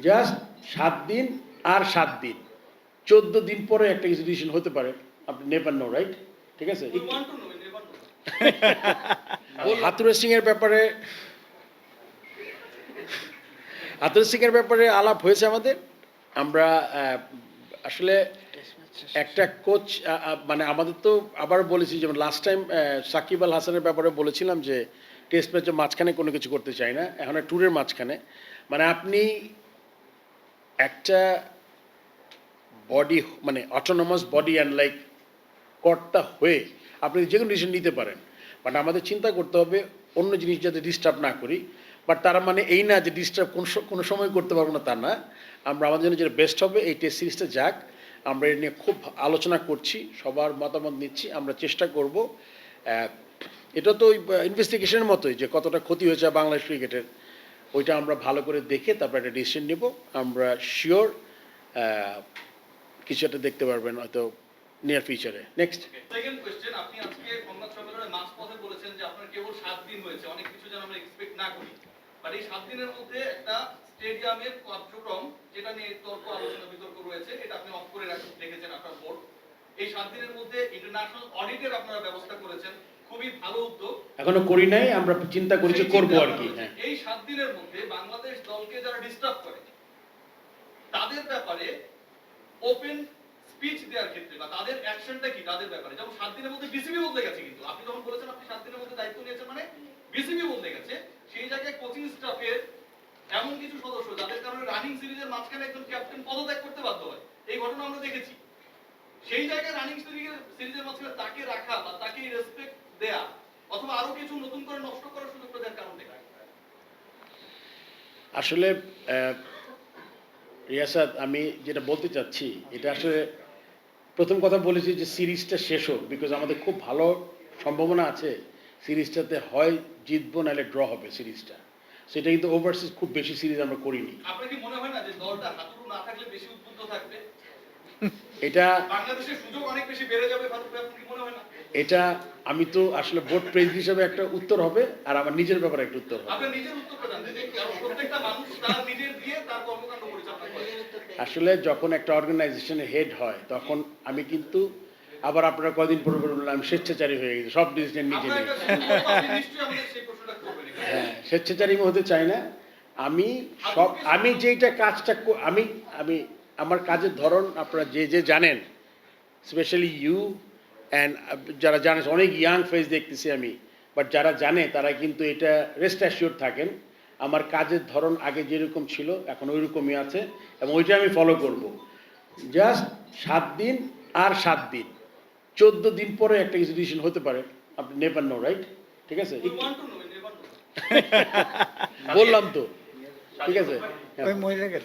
Just 7 দিন আর 7 দিন, 14 দিন পরে একটা কিছু ডিসিশন হতে পারে। আপনি নেভার নো, রাইট? ঠিক আছে। হাতুড়ে সিং এর ব্যাপারে আলাপ হয়েছে আমাদের। আমরা আসলে একটা কোচ মানে আমাদের তো আবার বলেছি, যেমন লাস্ট টাইম সাকিব আল হাসানের ব্যাপারে বলেছিলাম যে টেস্ট ম্যাচের মাঝখানে কোনো কিছু করতে চাই না, এখন ট্যুরের মাঝখানে। মানে আপনি একটা বডি, মানে অটোনমাস বডি অ্যান্ড লাইক কর্তা হয়ে আপনি যে কোনো ডিসিশন নিতে পারেন, বাট আমাদের চিন্তা করতে হবে অন্য জিনিস যাতে ডিস্টার্ব না করি। বাট তারা মানে এই না যে ডিস্টার্ব কোনো সময় করতে পারবো না, তা না। আমরা আমাদের জন্য যেটা বেস্ট হবে এই টেস্ট সিরিজটা যাক, আমরা এ নিয়ে খুব আলোচনা করছি, সবার মতামত নিচ্ছি, আমরা চেষ্টা করব। এটা তো ওই ইনভেস্টিগেশনের মতোই যে কতটা ক্ষতি হয়েছে বাংলাদেশ ক্রিকেটের, ওইটা আমরা ভালো করে দেখে তারপর একটা ডিসিশন নেব। আমরা শিওর কিছু একটা দেখতে পারবেন হয়তো নিয়ার ফিউচারে। নেক্সট সেকেন্ড কোশ্চেন, আপনি আজকে সংবাদ সম্মেলনে মাঝপথে বলেছেন যে আপনার কেবল 7 দিন হয়েছে, অনেক কিছু যেন আমরা এক্সপেক্ট না করি, বাট এই 7 দিনের মধ্যে একটা স্টেডিয়ামের কার্যক্রম যেটা নিয়ে তর্ক আলোচনা বিতর্ক রয়েছে, এটা আপনি অফ করে রেখেছেন আপনার বোর্ড। এই 7 দিনের মধ্যে ইন্টারন্যাশনাল অডিটের আপনারা ব্যবস্থা করেছেন, খুবই ভালো উদ্যোগ। এখনো করি নাই, আমরা চিন্তা করেছি করবো আর কি। হ্যাঁ, এই 7 দিনের মধ্যে বাংলাদেশ দলকে যারা ডিস্টার্ব করে তাদের ব্যাপারে ওপেন স্পিচ দেওয়ার ক্ষেত্রে বা তাদের অ্যাকশনটা কি তাদের ব্যাপারে, যেমন 7 দিনের মধ্যে বিসিবি বদলে গেছে, কিন্তু আপনি যখন বলেছেন আপনি 7 দিনের মধ্যে দায়িত্ব নিয়েছেন মানে বিসিবি বদলে গেছে, সেই জায়গায় কোচিং স্টাফের এমন কিছু সদস্য যাদের কারণে রানিং সিরিজের মাঝখানে একজন ক্যাপ্টেন পদত্যাগ করতে বাধ্য হয়, এই ঘটনা আমরা দেখেছি। সেই জায়গায় রানিং সিরিজের মাঝখানে তাকে রাখা বা তাকে রেসপেক্ট দেয়া অথবা আরো কিছু নতুন করে নষ্ট করার সুযোগ দেওয়ার কারণ দেখা আসলে রিয়াসাত, আমি যেটা বলতে চাচ্ছি এটা আসলে প্রথম কথা বলেছি যে সিরিজটা শেষ হোক, বিকজ আমাদের খুব ভালো সম্ভাবনা আছে সিরিজটাতে, হয় জিতবো নাহলে ড্র হবে সিরিজটা। সেটা কিন্তু ওভারসিজ খুব বেশি সিরিজ আমরা করিনি। আপনার কি মনে হয় না যে দলটা হাতুড়ু না থাকলে বেশি উদ্বুদ্ধ থাকবে, এটা বাংলাদেশের সুযোগ অনেক বেশি বেড়ে যাবে? আপনার কি মনে হয় না? এটা আমি তো আসলে বোর্ড প্রেসিডেন্ট হিসেবে একটা উত্তর হবে, আর আমার নিজের ব্যাপারে একটা উত্তর হবে। আপনার নিজের উত্তরটা জানতে চাই, কারণ প্রত্যেকটা মানুষ তার নিজের দিয়ে তার কর্মকাণ্ড পরিচালনা করে। আসলে যখন একটা অর্গানাইজেশনের হেড হয় তখন আমি কিন্তু আবার আপনারা কদিন পরে বললাম আমি স্বেচ্ছাচারী হয়ে গেছি, সব ডিসিশন নিজে নিই। হ্যাঁ, স্বেচ্ছাচারী হতে চাই না আমি। আমি যেইটা কাজটা আমি আমি আমার কাজের ধরন আপনারা যে জানেন, স্পেশালি ইউ অ্যান্ড যারা জানে, অনেক ইয়াং ফেস দেখতেছি আমি, বাট যারা জানে তারা কিন্তু এটা রেস্ট অ্যাসিওর থাকেন আমার কাজের ধরন আগে যেরকম ছিল এখন ওই রকমই আছে, এবং ওইটা আমি ফলো করব। জাস্ট 7 দিন আর 7 দিন, 14 দিন পরে একটা কিছু ডিসিশন হতে পারে। আপনি নেভার নো, রাইট? ঠিক আছে, বললাম তো। ঠিক আছে, ওই মহিলাকে